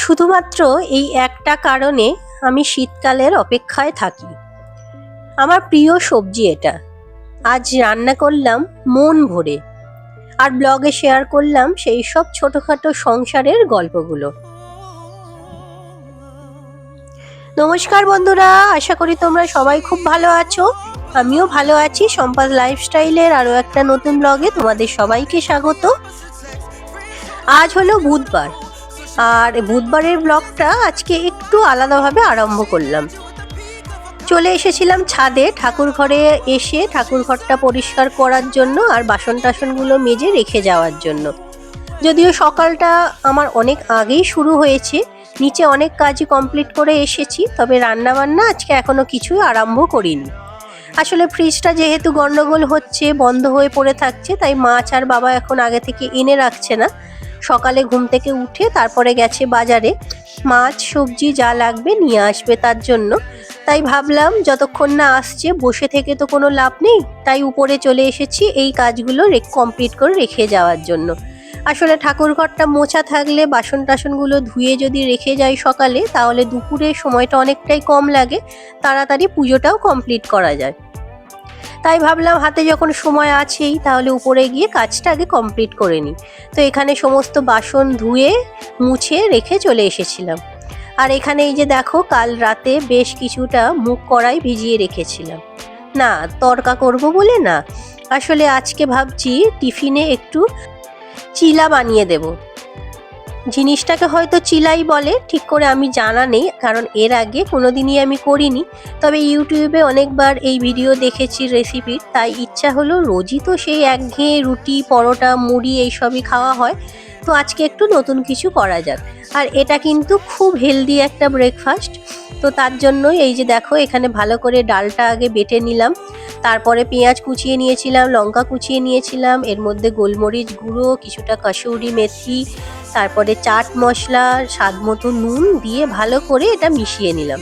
শুধুমাত্র এই একটা কারণে আমি শীতকালের অপেক্ষায় থাকি। আমার প্রিয় সবজি এটা। আজ রান্না করলাম মন ভরে, আর ব্লগে শেয়ার করলাম সেই সব ছোটখাটো সংসারের গল্পগুলো। নমস্কার বন্ধুরা, আশা করি তোমরা সবাই খুব ভালো আছো। আমিও ভালো আছি। সম্পাদ লাইফস্টাইলের আরো একটা নতুন ব্লগে তোমাদের সবাইকে স্বাগত। আজ হলো বুধবার, আর বুধবারের ব্লগটা আজকে একটু আলাদাভাবে আরম্ভ করলাম। চলে এসেছিলাম ছাদে ঠাকুর ঘরে, এসে ঠাকুর ঘরটা পরিষ্কার করার জন্য আর বাসন টাসনগুলো মেজে রেখে যাওয়ার জন্য। যদিও সকালটা আমার অনেক আগেই শুরু হয়েছে, নিচে অনেক কাজই কমপ্লিট করে এসেছি, তবে রান্নাবান্না আজকে এখনো কিছুই আরম্ভ করিনি। আসলে ফ্রিজটা যেহেতু গন্ডগোল হচ্ছে, বন্ধ হয়ে পড়ে থাকছে, তাই মাছ আর বাবা এখন আগে থেকে এনে রাখছে না। সকালে ঘুম থেকে উঠে তারপরে গেছে বাজারে, মাছ সবজি যা লাগবে নিয়ে আসবে তার জন্য। তাই ভাবলাম যতক্ষণ না আসছে বসে থেকে তো কোনো লাভ নেই, তাই উপরে চলে এসেছি এই কাজগুলো কমপ্লিট করে রেখে যাওয়ার জন্য। আসলে ঠাকুর ঘরটা মোছা থাকলে বাসন টাসনগুলো ধুয়ে যদি রেখে যাই সকালে, তাহলে দুপুরে সময়টা অনেকটাই কম লাগে, তাড়াতাড়ি পুজোটাও কমপ্লিট করা যায়। তাই ভাবলাম হাতে যখন সময় আছেই, তাহলে উপরে গিয়ে কাজটা আগে কমপ্লিট করে নিই। তো এখানে সমস্ত বাসন ধুয়ে মুছে রেখে চলে এসেছিলাম। আর এখানে এই যে দেখো, কাল রাতে বেশ কিছুটা মুগ কড়াই ভিজিয়ে রেখেছিলাম। না তড়কা করব বলে না, আসলে আজকে ভাবছি টিফিনে একটু চিলা বানিয়ে দেব। জিনিসটাকে হয়তো চিলাই বলে, ঠিক করে আমি জানা নেই, কারণ এর আগে কোনোদিনই আমি করিনি। তবে ইউটিউবে অনেকবার এই ভিডিও দেখেছি রেসিপির, তাই ইচ্ছা হলো, রোজই তো সেই একঘেয়ে রুটি পরোটা মুড়ি এইসবই খাওয়া হয়, তো আজকে একটু নতুন কিছু করা যাক। আর এটা কিন্তু খুব হেলদি একটা ব্রেকফাস্ট। তো তার জন্যই এই যে দেখো, এখানে ভালো করে ডালটা আগে বেটে নিলাম, তারপরে পেঁয়াজ কুচিয়ে নিয়েছিলাম, লঙ্কা কুচিয়ে নিয়েছিলাম, এর মধ্যে গোলমরিচ গুঁড়ো, কিছুটা কাসুরি মেথি, তারপরে চাট মশলা, স্বাদ মতো নুন দিয়ে ভালো করে এটা মিশিয়ে নিলাম।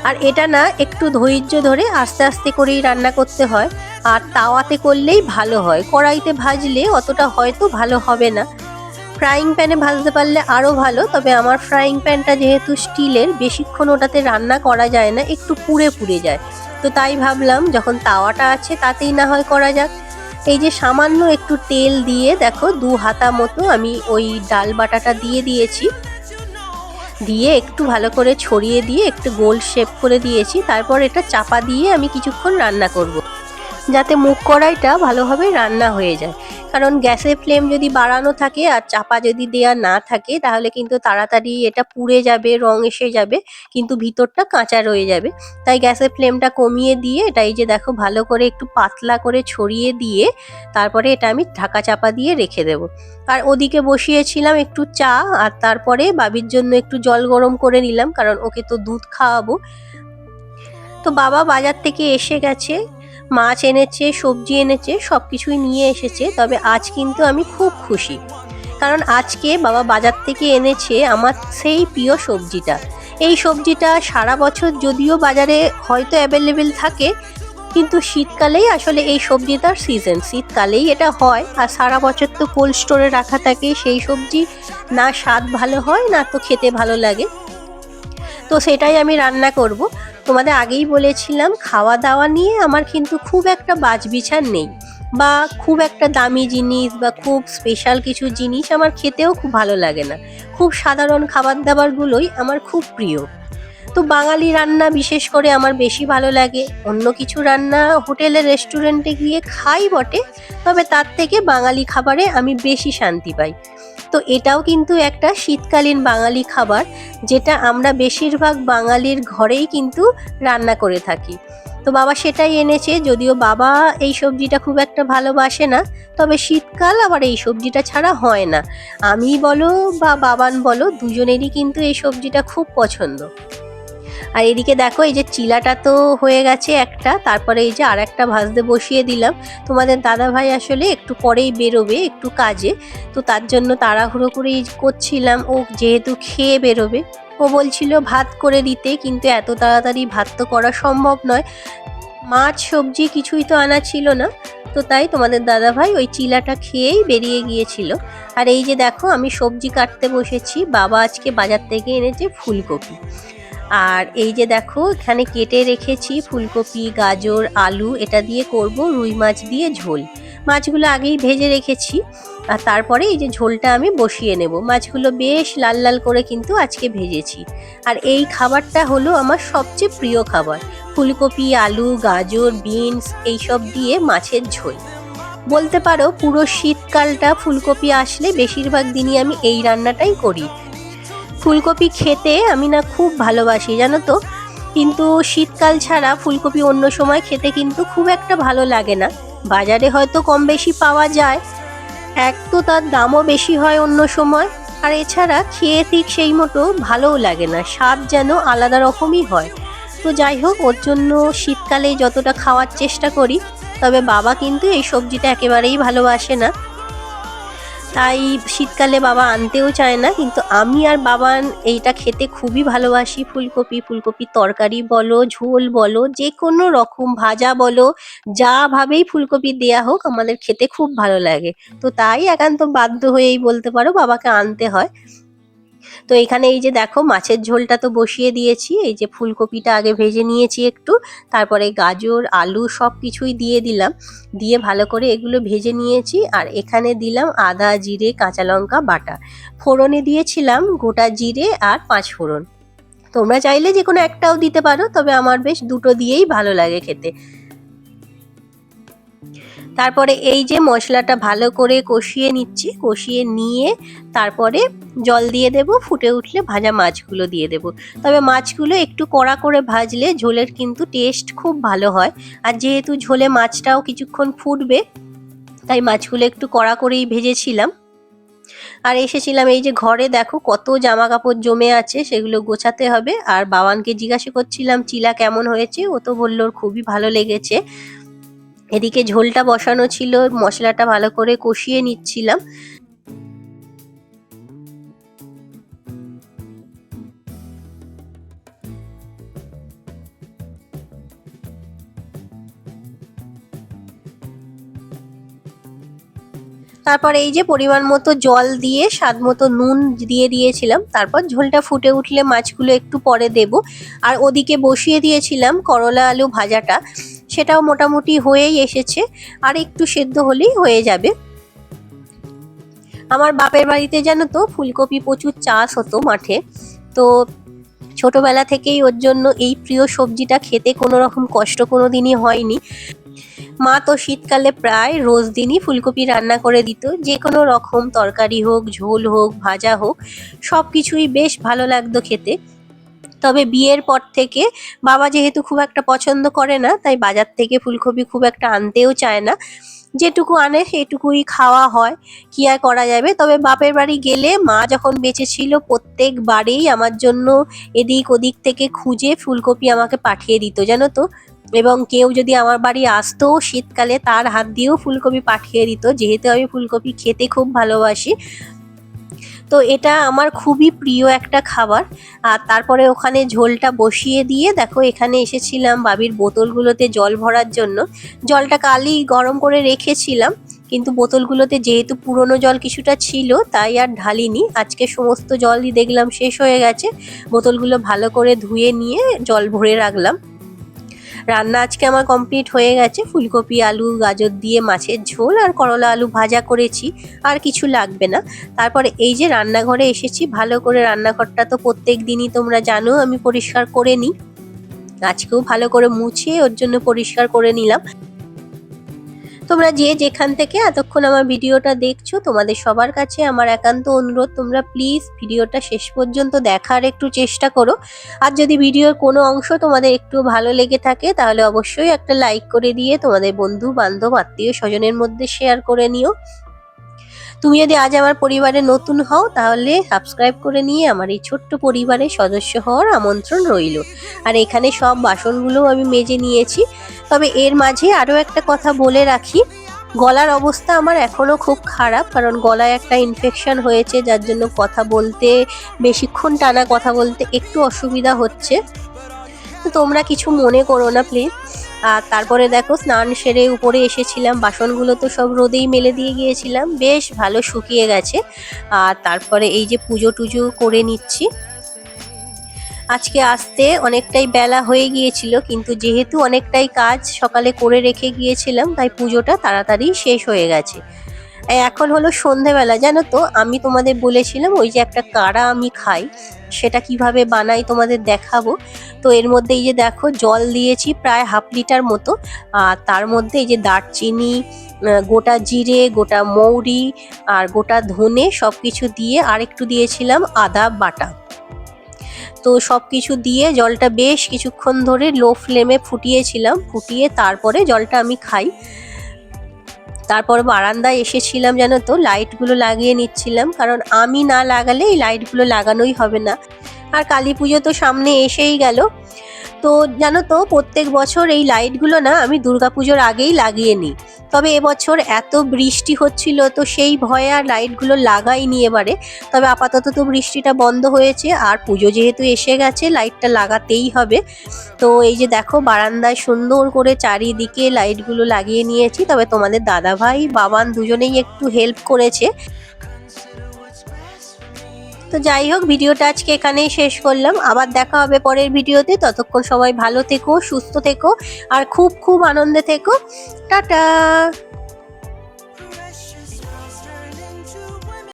আর এটা না একটু ধৈর্য ধরে আস্তে আস্তে করেই রান্না করতে হয়, আর তাওয়াতে করলেই ভালো হয়। কড়াইতে ভাজলে অতটা হয়তো ভালো হবে না, ফ্রাইং প্যানে ভাজতে পারলে আরও ভালো। তবে আমার ফ্রাইং প্যানটা যেহেতু স্টিলের, বেশিক্ষণ ওটাতে রান্না করা যায় না, একটু পুড়ে পুড়ে যায়। তো তাই ভাবলাম যখন তাওয়াটা আছে তাতেই না হয় করা যাক। এই যে সামান্য একটু তেল দিয়ে দেখো 2 হাতা মতো আমি ওই ডাল বাটাটা দিয়ে দিয়েছি, দিয়ে একটু ভালো করে ছড়িয়ে দিয়ে একটু গোল শেপ করে দিয়েছি। তারপর এটা চাপা দিয়ে আমি কিছুক্ষণ রান্না করব, যাতে মুগ কড়াইটা ভালোভাবে রান্না হয়ে যায়। কারণ গ্যাসের ফ্লেম যদি বাড়ানো থাকে আর চাপা যদি দেয়া না থাকে, তাহলে কিন্তু তাড়াতাড়ি এটা পুড়ে যাবে, রং এসে যাবে, কিন্তু ভিতরটা কাঁচা রয়ে যাবে। তাই গ্যাসের ফ্লেমটা কমিয়ে দিয়ে এটা এই যে দেখো ভালো করে একটু পাতলা করে ছড়িয়ে দিয়ে তারপরে এটা আমি ঢাকা চাপা দিয়ে রেখে দেব। আর ওদিকে বসিয়েছিলাম একটু চা, আর তারপরে বাবির জন্য একটু জল গরম করে নিলাম, কারণ ওকে তো দুধ খাওয়াবো। তো বাবা বাজার থেকে এসে গেছে, মাছ এনেছে, সবজি এনেছে, সব কিছুই নিয়ে এসেছে। তবে আজ কিন্তু আমি খুব খুশি, কারণ আজকে বাবা বাজার থেকে এনেছে আমার সেই প্রিয় সবজিটা। এই সবজিটা সারা বছর যদিও বাজারে হয়তো অ্যাভেলেবেল থাকে, কিন্তু শীতকালেই আসলে এই সবজিটার সিজন, শীতকালেই এটা হয়। আর সারা বছর তো কোল্ড স্টোরে রাখা থাকে, সেই সবজি না স্বাদ ভালো হয় না তো খেতে ভালো লাগে। তো সেটাই আমি রান্না করব। তোমাদের আগেই বলেছিলাম, খাওয়া দাওয়া নিয়ে আমার কিন্তু খুব একটা বাছবিচার নেই, বা খুব একটা দামি জিনিস বা খুব স্পেশাল কিছু জিনিস আমার খেতেও খুব ভালো লাগে না। খুব সাধারণ খাবার দাবারগুলোই আমার খুব প্রিয়। তো বাঙালি রান্না বিশেষ করে আমার বেশি ভালো লাগে। অন্য কিছু রান্না হোটেলে রেস্টুরেন্টে গিয়ে খাই বটে, তবে তার থেকে বাঙালি খাবারে আমি বেশি শান্তি পাই। তো এটাও কিন্তু একটা শীতকালীন বাঙালি খাবার, যেটা আমরা বেশিরভাগ বাঙালির ঘরেই কিন্তু রান্না করে থাকি। তো বাবা সেটাই এনেছে, যদিও বাবা এই সবজিটা খুব একটা ভালোবাসে না, তবে শীতকাল আবার এই সবজিটা ছাড়া হয় না। আমি বলো বা বাবান বলো, দুজনেরই কিন্তু এই সবজিটা খুব পছন্দ। আর এদিকে দেখো এই যে চিলাটা তো হয়ে গেছে একটা, তারপরে এই যে আর একটা ভাজতে বসিয়ে দিলাম। তোমাদের দাদা ভাই আসলে একটু পরেই বেরোবে একটু কাজে, তো তার জন্য তাড়াহুড়ো করেই করছিলাম। ও যেহেতু খেয়ে বেরোবে, ও বলছিল ভাত করে দিতে, কিন্তু এত তাড়াতাড়ি ভাত তো করা সম্ভব নয়, মাছ সবজি কিছুই তো আনা ছিল না। তো তাই তোমাদের দাদা ভাই ওই চিলাটা খেয়েই বেরিয়ে গিয়েছিল। আর এই যে দেখো আমি সবজি কাটতে বসেছি, বাবা আজকে বাজার থেকে এনেছে ফুলকপি। আর এই যে দেখো এখানে কেটে রেখেছি ফুলকপি, গাজর, আলু, এটা দিয়ে করব রুই মাছ দিয়ে ঝোল। মাছগুলো আগেই ভেজে রেখেছি, আর তারপরে এই যে ঝোলটা আমি বসিয়ে নেব। মাছগুলো বেশ লাল লাল করে কিন্তু আজকে ভেজেছি। আর এই খাবারটা হলো আমার সবচেয়ে প্রিয় খাবার, ফুলকপি, আলু, গাজর, বিনস এইসব দিয়ে মাছের ঝোল। বলতে পারো পুরো শীতকালটা ফুলকপি আসলে বেশিরভাগ দিনই আমি এই রান্নাটাই করি। ফুলকপি খেতে আমি না খুব ভালোবাসি জানো তো, কিন্তু শীতকাল ছাড়া ফুলকপি অন্য সময় খেতে কিন্তু খুব একটা ভালো লাগে না। বাজারে হয়তো কম বেশি পাওয়া যায়, এক তো তার দামও বেশি হয় অন্য সময়, আর এছাড়া খেয়ে ঠিক সেই মতো ভালোও লাগে না, স্বাদ যেন আলাদা রকমই হয়। তো যাই হোক, ওর জন্য শীতকালে যতটা খাওয়ার চেষ্টা করি, তবে বাবা কিন্তু এই সবজিটা একেবারেই ভালোবাসে না, তাই শীতকালে বাবা আনতেও চায় না। কিন্তু আমি আর বাবা এইটা খেতে খুবই ভালোবাসি। ফুলকপির তরকারি বলো, ঝোল বলো, যে কোনো রকম ভাজা বলো, যা ভাবেই ফুলকপি দেয়া হোক আমাদের খেতে খুব ভালো লাগে। তো তাই একান্ত বাধ্য হয়েই বলতে পারো বাবাকে আনতে হয়। তো এখানে এই যে দেখো মাছের ঝোলটা তো বসিয়ে দিয়েছি, এই যে ফুলকপিটা আগে ভেজে নিয়েছি একটু, তারপরে গাজর, আলু সব কিছুই দিয়ে দিলাম, দিয়ে ভালো করে এগুলো ভেজে নিয়েছি। আর এখানে দিলাম আদা, জিরে, কাঁচা লঙ্কা বাটা, ফোড়নে দিয়েছিলাম গোটা জিরে আর 5 ফোড়ন। তোমরা চাইলে যে কোনো একটাও দিতে পারো, তবে আমার বেশ দুটো দিয়েই ভালো লাগে খেতে। তারপরে এই যে মশলাটা ভালো করে কষিয়ে নিচ্ছি, কষিয়ে নিয়ে তারপরে জল দিয়ে দেব, ফুটে উঠলে ভাজা মাছগুলো দিয়ে দেব। তবে মাছগুলো একটু কড়া করে ভাজলে ঝোলের কিন্তু টেস্ট খুব ভালো হয়। আর যেহেতু ঝোলে মাছটাও কিছুক্ষণ ফুটবে, তাই মাছগুলো একটু কড়া করেই ভেজেছিলাম। আর এসেছিলাম এই যে ঘরে, দেখো কত জামা কাপড় জমে আছে, সেগুলো গোছাতে হবে। আর বাবানকে জিজ্ঞাসা করছিলাম চিলা কেমন হয়েছে, ও তো বললো ওর খুবই ভালো লেগেছে। এদিকে ঝোলটা বসানো ছিল, মশলাটা ভালো করে কষিয়ে নিচ্ছিলাম। তারপর এই যে পরিমাণ মতো জল দিয়ে স্বাদ মতো নুন দিয়ে দিয়েছিলাম। তারপর ঝোলটা ফুটে উঠলে মাছগুলো একটু পরে দেব। আর ওদিকে বসিয়ে দিয়েছিলাম করলা আলু ভাজাটা, সেটাও মোটামুটি হয়েই এসেছে, আর একটু সেদ্ধ হলেই হয়ে যাবে। আমার বাপের বাড়িতে জানো তো ফুলকপি প্রচুর চাষ হতো মাঠে, তো ছোটবেলা থেকেই ওর জন্য এই প্রিয় সবজিটা খেতে কোনো রকম কষ্ট কোনো দিনই হয়নি। মা তো শীতকালে প্রায় রোজ দিনই ফুলকপি রান্না করে দিত, যে কোনো রকম তরকারি হোক, ঝোল হোক, ভাজা হোক, সব কিছুই বেশ ভালো লাগতো খেতে। তবে বিয়ের পর থেকে বাবা যেহেতু খুব একটা পছন্দ করে না, তাই বাজার থেকে ফুলকপি খুব একটা আনতেও চায় না, যেটুকু আনে সেটুকুই খাওয়া হয়, কি আর করা যাবে। তবে বাপের বাড়ি গেলে মা যখন বেঁচে ছিল প্রত্যেকবারেই আমার জন্য এদিক ওদিক থেকে খুঁজে ফুলকপি আমাকে পাঠিয়ে দিত জানো তো। এবং কেউ যদি আমার বাড়ি আসতো শীতকালে, তার হাত দিয়েও ফুলকপি পাঠিয়ে দিত, যেহেতু আমি ফুলকপি খেতে খুব ভালোবাসি। তো এটা আমার খুবই প্রিয় একটা খাবার। আর তারপরে ওখানে ঝোলটা বসিয়ে দিয়ে দেখো এখানে এসেছিলাম বাবির বোতলগুলোতে জল ভরার জন্য। জলটা কালই গরম করে রেখেছিলাম, কিন্তু বোতলগুলোতে যেহেতু পুরনো জল কিছুটা ছিল, তাই আর ঢালিনি। আজকে সমস্ত জলই দেখলাম শেষ হয়ে গেছে, বোতলগুলো ভালো করে ধুয়ে নিয়ে জল ভরে রাখলাম। রান্না আজকে আমার কমপ্লিট হয়ে গেছে, ফুলকপি, আলু, গাজর দিয়ে মাছের ঝোল আর করলা আলু ভাজা করেছি, আর কিছু লাগবে না। তারপরে এই যে রান্নাঘরে এসেছি, ভালো করে রান্নাঘরটা তো প্রত্যেক দিনই তোমরা জানো আমি পরিষ্কার করে নিই, আজকেও ভালো করে মুছে ওর জন্য পরিষ্কার করে নিলাম। তোমরা যে যেখান থেকে এতক্ষণ আমার ভিডিওটা দেখছো, তোমাদের সবার কাছে আমার একান্ত অনুরোধ, তোমরা প্লিজ ভিডিওটা শেষ পর্যন্ত দেখার একটু চেষ্টা করো। আর যদি ভিডিওর কোনো অংশ তোমাদের একটু ভালো লেগে থাকে, তাহলে অবশ্যই একটা লাইক করে দিয়ে তোমাদের বন্ধু বান্ধব আত্মীয় স্বজনের মধ্যে শেয়ার করে নিও। তুমি যদি আজ আমার পরিবারে নতুন হও তাহলে সাবস্ক্রাইব করে নিয়ে আমার এই ছোট্ট পরিবারের সদস্য হওয়ার আমন্ত্রণ রইল। আর এখানে সব বাসনগুলো আমি মেজে নিয়েছি। তবে এর মাঝে আরও একটা কথা বলে রাখি, গলার অবস্থা আমার এখনও খুব খারাপ, কারণ গলায় একটা ইনফেকশন হয়েছে, যার জন্য কথা বলতে, বেশিক্ষণ টানা কথা বলতে একটু অসুবিধা হচ্ছে। তো তোমরা কিছু মনে করো না প্লিজ। আর তারপরে দেখো স্নান সেরে উপরে এসেছিলাম, বাসনগুলো তো সব রোদেই মেলে দিয়ে গিয়েছিলাম, বেশ ভালো শুকিয়ে গেছে। আর তারপরে এই যে পুজো টুজো করে নিচ্ছি। আজকে আসতে অনেকটাই বেলা হয়ে গিয়েছিল, কিন্তু যেহেতু অনেকটাই কাজ সকালে করে রেখে গিয়েছিলাম তাই পুজোটা তাড়াতাড়ি শেষ হয়ে গেছে। এখন হলো সন্ধেবেলা, জানো তো আমি তোমাদের বলেছিলাম ওই যে একটা কাড়া আমি খাই, সেটা কিভাবে বানাই তোমাদের দেখাবো। তো এর মধ্যে এই যে দেখো জল দিয়েছি প্রায় হাফ লিটার মতো, আর তার মধ্যে এই যে দারচিনি, গোটা জিরে, গোটা মৌরি আর গোটা ধনে সব কিছু দিয়ে, আর একটু দিয়েছিলাম আদা বাটা। তো সব কিছু দিয়ে জলটা বেশ কিছুক্ষণ ধরে লো ফ্লেমে ফুটিয়েছিলাম, ফুটিয়ে তারপরে জলটা আমি খাই। তারপর বারান্দায় এসেছিলাম, জানো তো লাইটগুলো লাগিয়ে নিচ্ছিলাম, কারণ আমি না লাগালে এই লাইটগুলো লাগানোই হবে না। আর কালী পুজো তো সামনে এসেই গেল। তো জানো তো প্রত্যেক বছর এই লাইটগুলো না আমি দুর্গাপুজোর আগেই লাগিয়ে নিই, তবে এবছর এত বৃষ্টি হচ্ছিল তো সেই ভয়ে আর লাইটগুলো লাগাইনি এবারে। তবে আপাতত তো বৃষ্টিটা বন্ধ হয়েছে, আর পুজো যেহেতু এসে গেছে লাইটটা লাগাতেই হবে। তো এই যে দেখো বারান্দায় সুন্দর করে চারিদিকে লাইটগুলো লাগিয়ে নিয়েছি, তবে তোমাদের দাদাভাই বাবান দুজনেই একটু হেল্প করেছে। তো যাই হোক, ভিডিওটা আজকে এখানেই শেষ করলাম, আবার দেখা হবে পরের ভিডিওতে। ততক্ষণ সবাই ভালো থেকো, সুস্থ থেকো আর খুব খুব আনন্দে থেকো। টাটা।